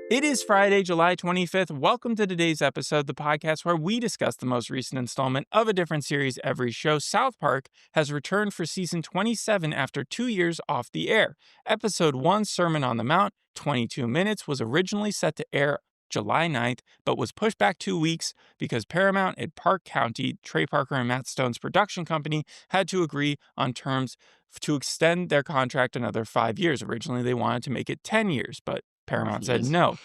It is Friday, July 25th. Welcome to today's episode, the podcast where we discuss the most recent installment of a different series every show. South Park has returned for season 27 after 2 years off the air. Episode 1, Sermon on the Mount, 22 minutes, was originally set to air July 9th, but was pushed back 2 weeks because Paramount at Park County, Trey Parker and Matt Stone's production company, had to agree on terms to extend their contract another 5 years. Originally, they wanted to make it 10 years, but Paramount said no.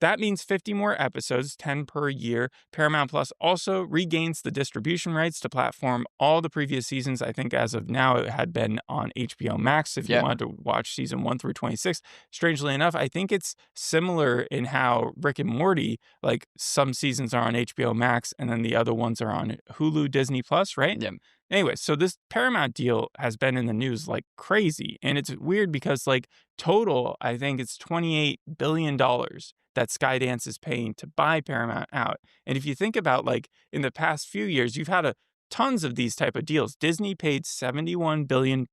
That means 50 more episodes, 10 per year. Paramount Plus also regains the distribution rights to platform all the previous seasons. I think as of now, it had been on HBO Max if you wanted to watch season 1 through 26. Strangely enough, I think it's similar in how Rick and Morty, like some seasons are on HBO Max and then the other ones are on Hulu, Disney Plus, right? Yeah. Anyway, so this Paramount deal has been in the news like crazy. And it's weird because like total, I think it's $28 billion that Skydance is paying to buy Paramount out. And if you think about like in the past few years, you've had tons of these type of deals. Disney paid $71 billion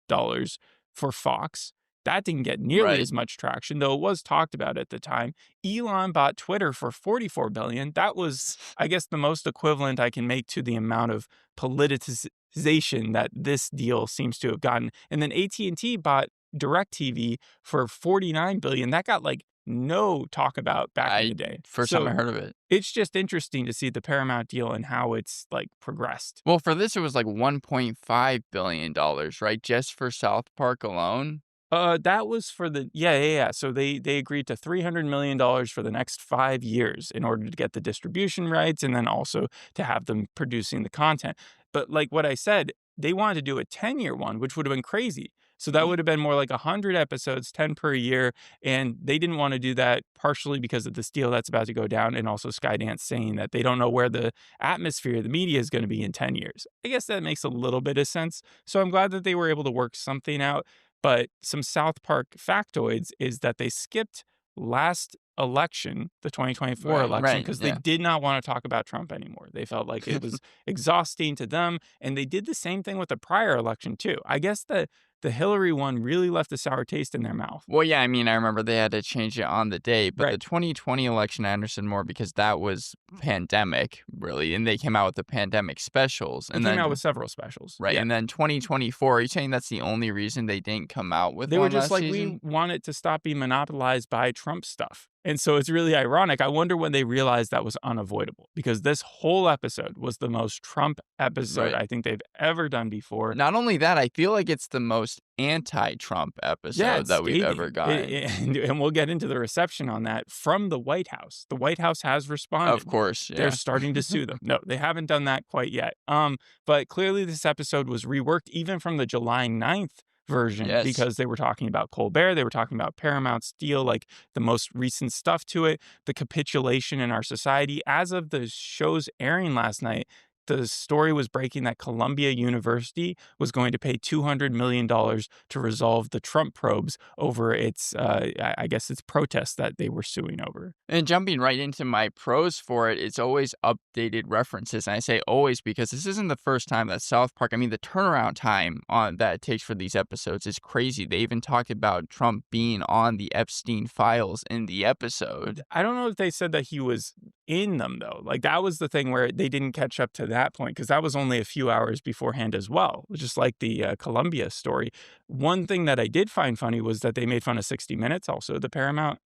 for Fox. That didn't get nearly as much traction, though it was talked about at the time. Elon bought Twitter for $44 billion. That was, I guess, the most equivalent I can make to the amount of politicization that this deal seems to have gotten. And then AT&T bought DirecTV for $49 billion. That got like no talk about back in the day. First time I heard of it. It's just interesting to see the Paramount deal and how it's like progressed. Well, for this, it was like $1.5 billion, right? Just for South Park alone. That was for the yeah. So they agreed to $300 million for the next 5 years in order to get the distribution rights and then also to have them producing the content. But like what I said, they wanted to do a 10-year one, which would have been crazy. So that would have been more like 100 episodes, 10 per year. And they didn't want to do that partially because of this deal that's about to go down. And also Skydance saying that they don't know where the atmosphere, the media is going to be in 10 years. I guess that makes a little bit of sense. So I'm glad that they were able to work something out. But some South Park factoids is that they skipped last election, the 2024 election, because they did not want to talk about Trump anymore. They felt like it was exhausting to them. And they did the same thing with the prior election, too. I guess the Hillary one really left a sour taste in their mouth. Well, yeah, I mean, I remember they had to change it on the day, but the 2020 election, I understood more because that was pandemic, really, and they came out with the pandemic specials. And then came out with several specials. Right, and then 2024, are you saying that's the only reason they didn't come out with They one were just like, season? we want it to stop being monopolized by Trump stuff. And so it's really ironic. I wonder when they realized that was unavoidable because this whole episode was the most Trump episode I think they've ever done before. Not only that, I feel like it's the most anti-Trump episode that we've ever gotten. And we'll get into the reception on that from the White House. The White House has responded. Of course, yeah. They're starting to sue them. No, they haven't done that quite yet. But clearly this episode was reworked even from the July 9th version because they were talking about Colbert, they were talking about Paramount's deal, like the most recent stuff to it, the capitulation in our society. As of the show's airing last night, the story was breaking that Columbia University was going to pay $200 million to resolve the Trump probes over its, I guess, its protests that they were suing over. And jumping right into my pros for it, it's always updated references. And I say always because this isn't the first time that South Park, I mean, the turnaround time that it takes for these episodes is crazy. They even talked about Trump being on the Epstein files in the episode. I don't know if they said that he was in them, though. Like, that was the thing where they didn't catch up to that point because that was only a few hours beforehand as well, just like the Columbia story. One thing that I did find funny was that they made fun of 60 Minutes, also the Paramount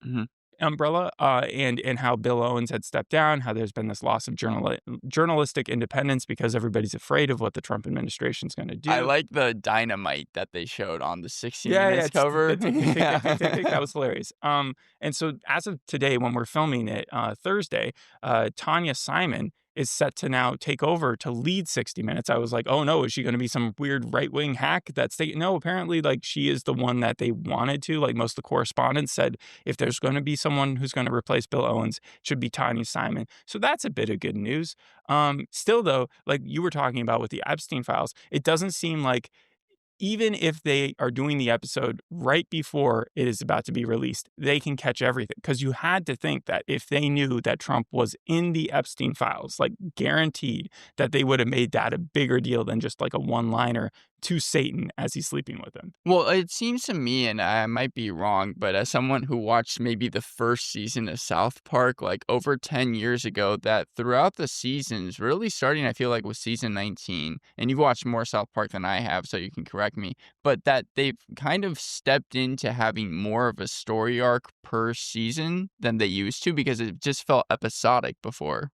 umbrella, and how Bill Owens had stepped down, how there's been this loss of journalistic independence because everybody's afraid of what the Trump administration's going to do. I like the dynamite that they showed on the 60 Minutes cover. That was hilarious. And so as of today, when we're filming it, Thursday, Tanya Simon is set to now take over to lead 60 Minutes. I was like, oh no, is she going to be some weird right-wing hack that's taking... No, apparently like she is the one that they wanted to. Like most of the correspondents said, if there's going to be someone who's going to replace Bill Owens, it should be Tanya Simon. So that's a bit of good news. Still though, like you were talking about with the Epstein files, it doesn't seem like even if they are doing the episode right before it is about to be released, they can catch everything. Because you had to think that if they knew that Trump was in the Epstein files, like guaranteed that they would have made that a bigger deal than just like a one-liner to Satan as he's sleeping with him. Well, it seems to me, and I might be wrong, but as someone who watched maybe the first season of South Park, like over 10 years ago, that throughout the seasons, really starting, I feel like, with season 19, and you've watched more South Park than I have, so you can correct me, but that they've kind of stepped into having more of a story arc per season than they used to because it just felt episodic before.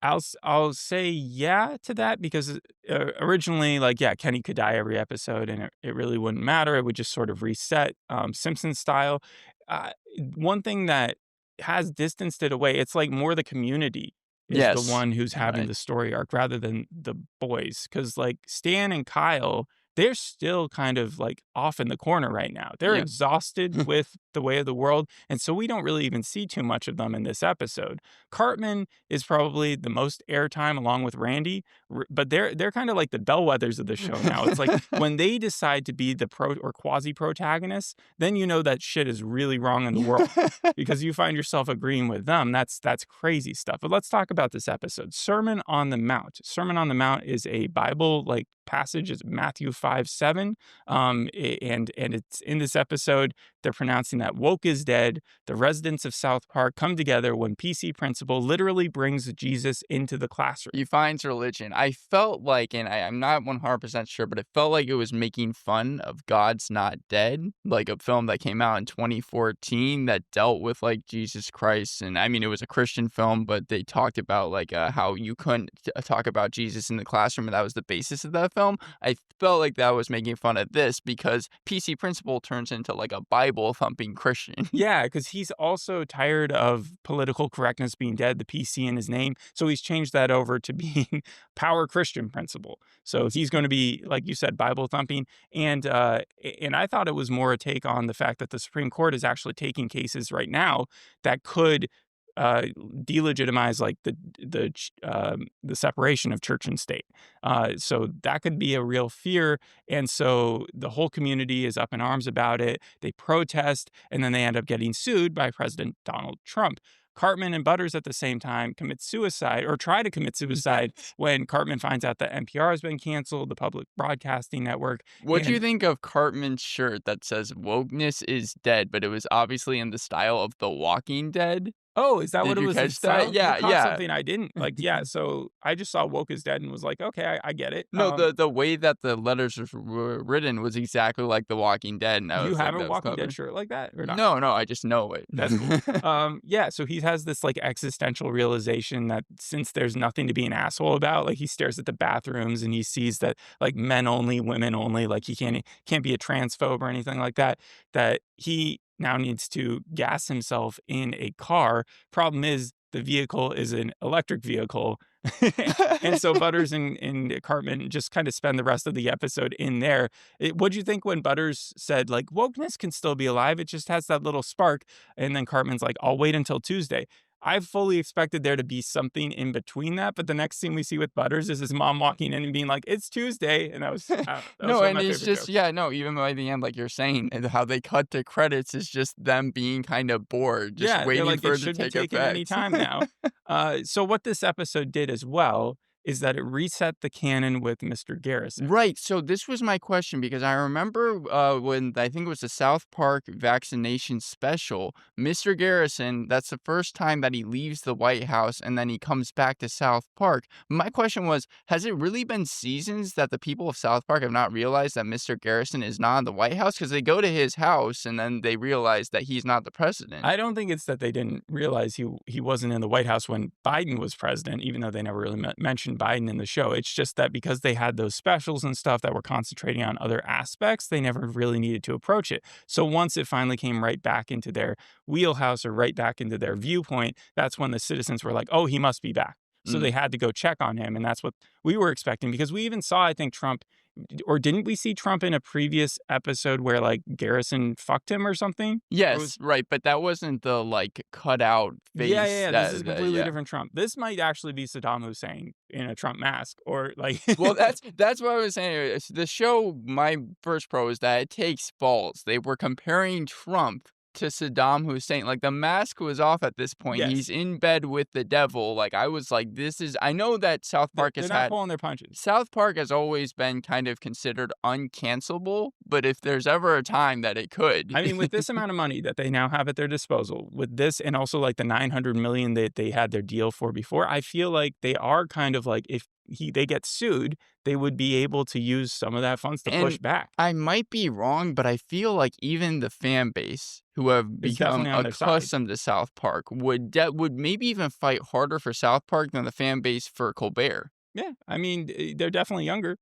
I'll say yeah to that because originally, like, yeah, Kenny could die every episode and it really wouldn't matter. It would just sort of reset, Simpsons style. Uh, One thing that has distanced it away, it's like more the community is the Yes. one who's having Right. the story arc rather than the boys. Because like Stan and Kyle, they're still kind of like off in the corner right now. They're Yeah. exhausted with the way of the world. And so we don't really even see too much of them in this episode. Cartman is probably the most airtime along with Randy, but they're kind of like the bellwethers of the show now. It's like when they decide to be the pro or quasi protagonists, then you know that shit is really wrong in the world because you find yourself agreeing with them. That's crazy stuff. But let's talk about this episode. Sermon on the Mount. Sermon on the Mount is a Bible like passage. It's Matthew 5:7. And it's in this episode, they're pronouncing that woke is dead. The residents of South Park come together when PC Principal literally brings Jesus into the classroom. He finds religion. I felt like, and I'm not 100% sure, but it felt like it was making fun of God's Not Dead, like a film that came out in 2014 that dealt with like Jesus Christ. And I mean, it was a Christian film, but they talked about like how you couldn't talk about Jesus in the classroom, and that was the basis of that film. I felt like that was making fun of this because PC Principal turns into like a Bible thumping Christian. Yeah, because he's also tired of political correctness being dead, the PC in his name. So he's changed that over to being Power Christian Principle. So he's going to be, like you said, Bible thumping. And I thought it was more a take on the fact that the Supreme Court is actually taking cases right now that could delegitimize like the separation of church and state. So that could be a real fear, and so the whole community is up in arms about it. They protest, and then they end up getting sued by President Donald Trump. Cartman and Butters at the same time commit suicide or try to commit suicide when Cartman finds out that NPR has been canceled, the public broadcasting network. What do you And think of Cartman's shirt that says wokeness is dead, but it was obviously in the style of The Walking Dead? oh, is that what Did it you was in catch that? style? You Yeah, caught yeah. something I didn't. Like, yeah, so I just saw woke is dead and was like, okay, I get it. No, the way that the letters were written was exactly like The Walking Dead, and I You was like, have a "That was Walking clever." Dead shirt like that or not? No, no, I just know it. That's cool. Yeah, so he has this like existential realization that since there's nothing to be an asshole about, like he stares at the bathrooms and he sees that like men only, women only, like he can't be a transphobe or anything like that, that he now needs to gas himself in a car. Problem is the vehicle is an electric vehicle. And so Butters and Cartman just kind of spend the rest of the episode in there. What'd you think when Butters said, like, wokeness can still be alive? It just has that little spark. And then Cartman's like, I'll wait until Tuesday. I fully expected there to be something in between that. But the next scene we see with Butters is his mom walking in and being like, it's Tuesday. And that was No, one of and my it's favorite just jokes. yeah, no, even by the end, like you're saying, and how they cut to credits is just them being kind of bored, just Yeah, they're waiting like, for it it to should be take taken any effect. time now. So what this episode did as well is that it reset the canon with Mr. Garrison. Right. So this was my question because I remember when I think it was the South Park vaccination special, Mr. Garrison, that's the first time that he leaves the White House and then he comes back to South Park. My question was, has it really been seasons that the people of South Park have not realized that Mr. Garrison is not in the White House? Because they go to his house and then they realize that he's not the president. I don't think it's that they didn't realize he wasn't in the White House when Biden was president, even though they never really mentioned Biden in the show. It's just that because they had those specials and stuff that were concentrating on other aspects, they never really needed to approach it. So once it finally came right back into their wheelhouse or right back into their viewpoint, that's when the citizens were like, oh, he must be back. So they had to go check on him. And that's what we were expecting because we even saw, I think, Trump, or didn't we see Trump in a previous episode where like Garrison fucked him or something? Yes, right, but that wasn't the like cutout face. Yeah. This is a completely Yeah. different Trump. This might actually be Saddam Hussein in a Trump mask or like. Well, that's what I was saying. The show, my first pro is that it takes balls. They were comparing Trump to Saddam Hussein. Like, the mask was off at this point. Yes. He's in bed with the devil. Like, I was like, this is I know that They're not pulling their punches. South Park has always been kind of considered uncancelable, but if there's ever a time that it could. I mean, with this amount of money that they now have at their disposal, with this and also like the 900 million that they had their deal for before, I feel like they are kind of like if they get sued, they would be able to use some of that funds to push And back. I might be wrong, but I feel like even the fan base who have It's become definitely on their side. accustomed to South Park would maybe even fight harder for South Park than the fan base for Colbert. Yeah, I mean, they're definitely younger.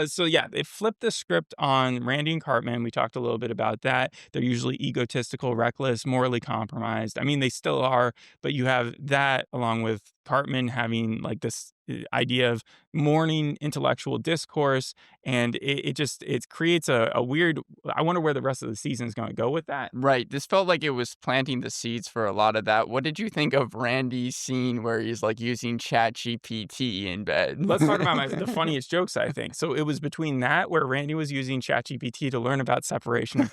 So yeah, they flipped the script on Randy and Cartman. We talked a little bit about that. They're usually egotistical, reckless, morally compromised. I mean, they still are, but you have that along with Cartman having like this idea of mourning intellectual discourse, and it creates a weird. I wonder where the rest of the season is going to go with that. Right. This felt like it was planting the seeds for a lot of that. What did you think of Randy's scene where he's like using ChatGPT in bed? Let's talk about the funniest jokes, I think. So it was between that where Randy was using ChatGPT to learn about separation of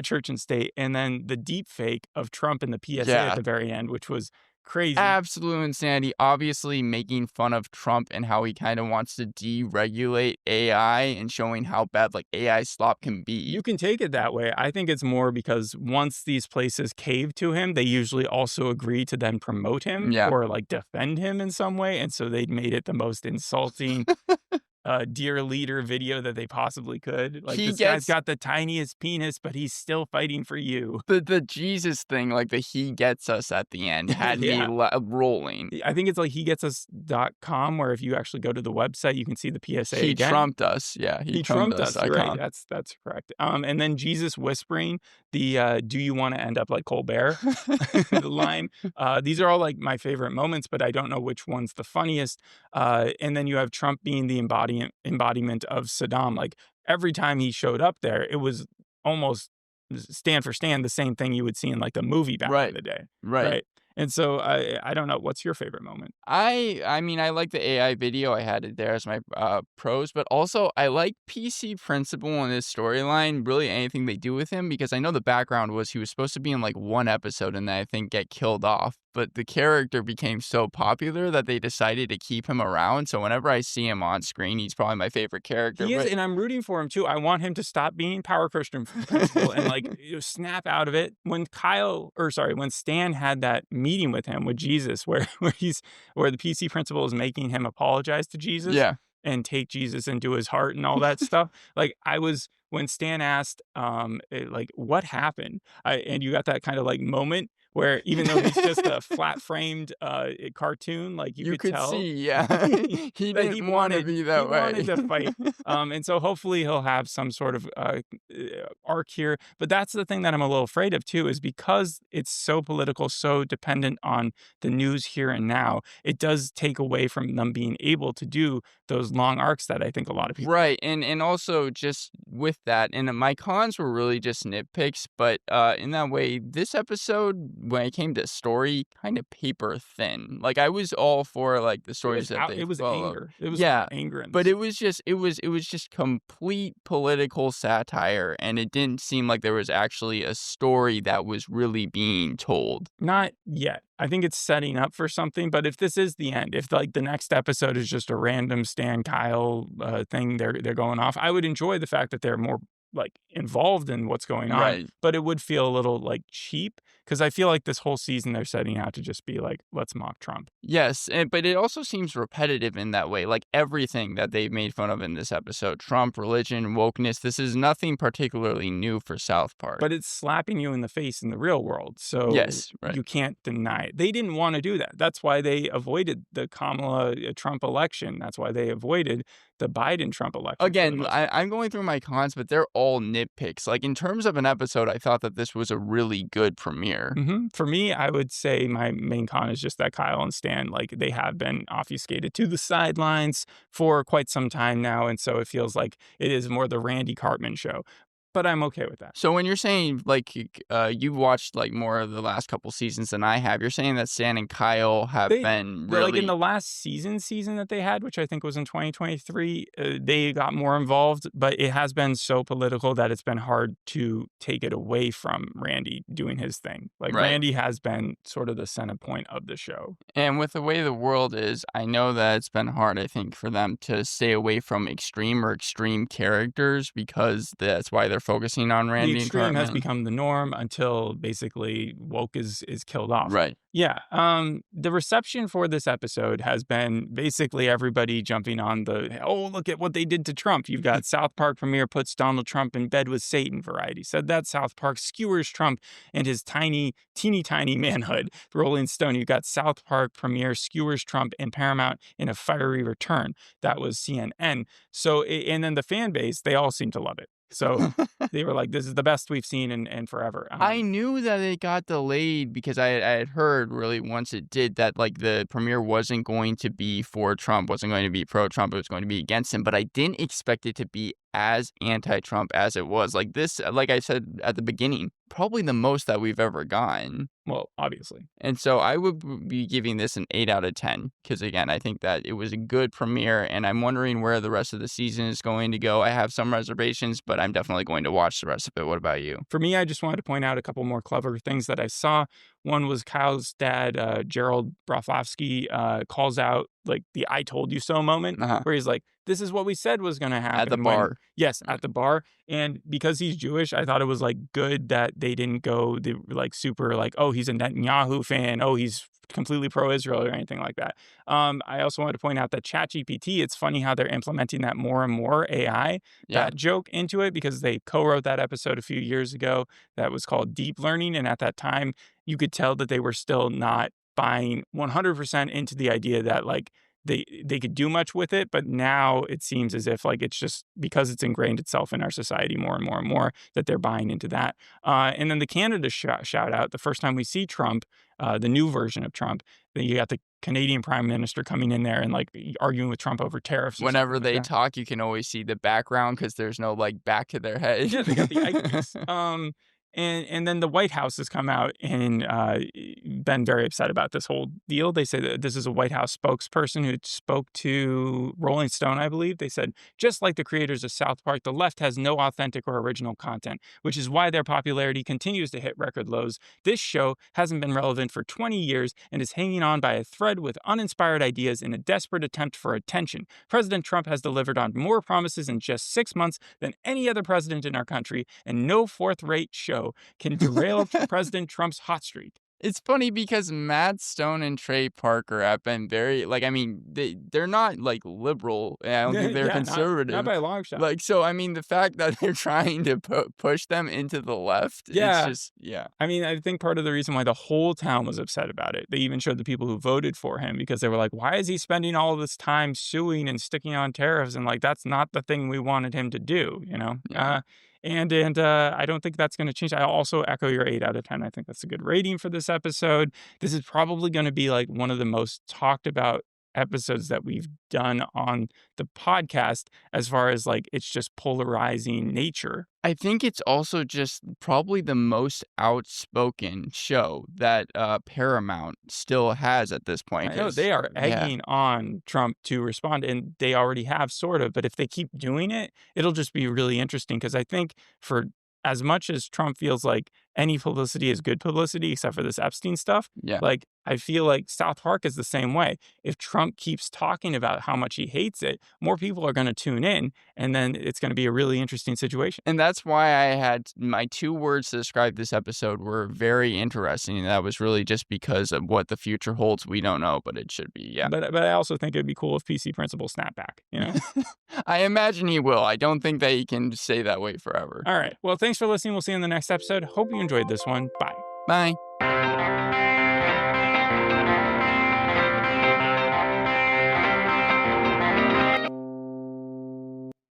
church and state, and then the deep fake of Trump and the PSA at Yeah. the very end, which was crazy. Absolute insanity. Obviously making fun of Trump and how he kind of wants to deregulate AI and showing how bad like AI slop can be. You can take it that way. I think it's more because once these places cave to him, they usually also agree to then promote him Yeah. or like defend him in some way. And so they made it the most insulting dear leader video that they possibly could. Like, this guy's got the tiniest penis, but he's still fighting for you. The Jesus thing, like the he gets us at the end, had Yeah. me rolling. I think it's like hegetsus.com, where if you actually go to the website, you can see the PSA He again. trumped us. Yeah, He trumped us. You're right. That's correct. And then Jesus whispering the "Do you want to end up like Colbert?" the line. These are all like my favorite moments, but I don't know which one's the funniest. And then you have Trump being the embodiment of Saddam. Like every time he showed up there, it was almost stand for stand the same thing you would see in like the movie back in the day. Right. And so I don't know. What's your favorite moment? I mean, I like the AI video. I had it there as my pros, but also I like PC Principal in this storyline, really anything they do with him, because I know the background was he was supposed to be in like one episode and then I think get killed off. But the character became so popular that they decided to keep him around. So whenever I see him on screen, he's probably my favorite character. He is, and I'm rooting for him too. I want him to stop being Power Christian Principal and like snap out of it. When when Stan had that meeting with him with Jesus, where the PC Principal is making him apologize to Jesus, Yeah. and take Jesus into his heart and all that stuff. Like when Stan asked, like what happened, and you got that kind of like moment where even though he's just a flat framed cartoon, like you could tell, see, yeah, he that didn't want to be that he way. wanted to fight. And so hopefully he'll have some sort of arc here. But that's the thing that I'm a little afraid of too, is because it's so political, so dependent on the news here and now, it does take away from them being able to do those long arcs that I think a lot of people. Right, and also just with that, and my cons were really just nitpicks, but in that way, this episode, when it came to story, kind of paper thin. Like I was all for like the stories It was anger. It was anger. But it was just complete political satire, and it didn't seem like there was actually a story that was really being told. Not yet. I think it's setting up for something, but if this is the end, if like the next episode is just a random Stan Kyle thing they're going off, I would enjoy the fact that they're more like involved in what's going on, Right. but it would feel a little like cheap because I feel like this whole season they're setting out to just be like, let's mock Trump. Yes, but it also seems repetitive in that way. Like everything that they've made fun of in this episode, Trump, religion, wokeness, this is nothing particularly new for South Park. But it's slapping you in the face in the real world. So yes, right. You can't deny it. They didn't want to do that. That's why they avoided the Kamala Trump election. That's why they avoided the Biden Trump election. Again, I'm going through my cons, but they're all nitpicks. Like in terms of an episode, I thought that this was a really good premiere. Mm-hmm. For me, I would say my main con is just that Kyle and Stan, like they have been obfuscated to the sidelines for quite some time now. And so it feels like it is more the Randy Cartman show. but I'm okay with that. So when you're saying, like, you've watched, like, more of the last couple seasons than I have, you're saying that Stan and Kyle have been Like in really the last season that they had, which I think was in 2023, they got more involved, but it has been so political that it's been hard to take it away from Randy doing his thing. Like right. Randy has been sort of the center point of the show. And with the way the world is, I know that it's been hard, I think, for them to stay away from extreme characters because that's why they're focusing on The Randy and extreme has Cartman. become the norm until basically woke is killed off. Right. Yeah. The reception for this episode has been basically everybody jumping on the, oh, look at what they did to Trump. You've got South Park premiere puts Donald Trump in bed with Satan variety. Said that South Park skewers Trump and his teeny tiny manhood. Rolling Stone, you got South Park premiere skewers Trump and Paramount in a fiery return. That was CNN. So, and then the fan base, they all seem to love it. So they were like, this is the best we've seen in forever. I knew that it got delayed because I had heard really once it did that, like, the premiere wasn't going to be for Trump, wasn't going to be pro-Trump, it was going to be against him, but I didn't expect it to be as anti-Trump as it was. Like this, like I said at the beginning, probably the most that we've ever gotten. Well, obviously. And so I would be giving this an 8 out of 10 because, again, I think that it was a good premiere, and I'm wondering where the rest of the season is going to go. I have some reservations, but I'm definitely going to watch the rest of it. What about you? For me, I just wanted to point out a couple more clever things that I saw. One was Kyle's dad, Gerald Broflovsky, calls out like the "I told you so" moment, Uh-huh. where he's like, "This is what we said was going to happen." At the bar. Yes, at the bar. And because he's Jewish, I thought it was like good that they didn't go the like super like, oh, he's a Netanyahu fan. Oh, he's completely pro-Israel or anything like that. I also wanted to point out that ChatGPT, it's funny how they're implementing that more and more AI, Yeah. that joke into it because they co-wrote that episode a few years ago that was called Deep Learning. And at that time, you could tell that they were still not buying 100% into the idea that like they could do much with it, but now it seems as if like it's just because it's ingrained itself in our society more and more and more that they're buying into that. And then the Canada shout out, the first time we see Trump, the new version of Trump, then you got the Canadian Prime Minister coming in there and like arguing with Trump over tariffs. Whenever they talk, you can always see the background because there's no like back to their head. Yeah, they got the Ike piece. And then the White House has come out and been very upset about this whole deal. They say that this is a White House spokesperson who spoke to Rolling Stone, I believe. They said, just like the creators of South Park, the left has no authentic or original content, which is why their popularity continues to hit record lows. This show hasn't been relevant for 20 years and is hanging on by a thread with uninspired ideas in a desperate attempt for attention. President Trump has delivered on more promises in just 6 months than any other president in our country, and no fourth-rate show can derail President Trump's hot streak. It's funny because Matt Stone and Trey Parker have been very, like, I mean, they're not, like, liberal. I don't think they're conservative. Not by a long shot. Like, so, I mean, the fact that they're trying to push them into the left, Yeah. it's just, yeah. I mean, I think part of the reason why the whole town was upset about it, they even showed the people who voted for him because they were like, why is he spending all this time suing and sticking on tariffs? And like, that's not the thing we wanted him to do, you know? Yeah. And I don't think that's going to change. I also echo your 8 out of 10. I think that's a good rating for this episode. This is probably going to be like one of the most talked about episodes that we've done on the podcast as far as like it's just polarizing nature. I think it's also just probably the most outspoken show that Paramount still has at this point. I know they are egging on Trump to respond, and they already have sort of, but if they keep doing it, it'll just be really interesting because I think for as much as Trump feels like any publicity is good publicity, except for this Epstein stuff, like I feel like South Park is the same way. If Trump keeps talking about how much he hates it, more people are going to tune in, and then it's going to be a really interesting situation. And that's why I had my 2 words to describe this episode were very interesting, and that was really just because of what the future holds. We don't know, but it should be, yeah. But I also think it'd be cool if PC Principal snapped back, you know? I imagine he will. I don't think that he can stay that way forever. All right. Well, thanks for listening. We'll see you in the next episode. Hope you enjoyed this one. Bye. Bye.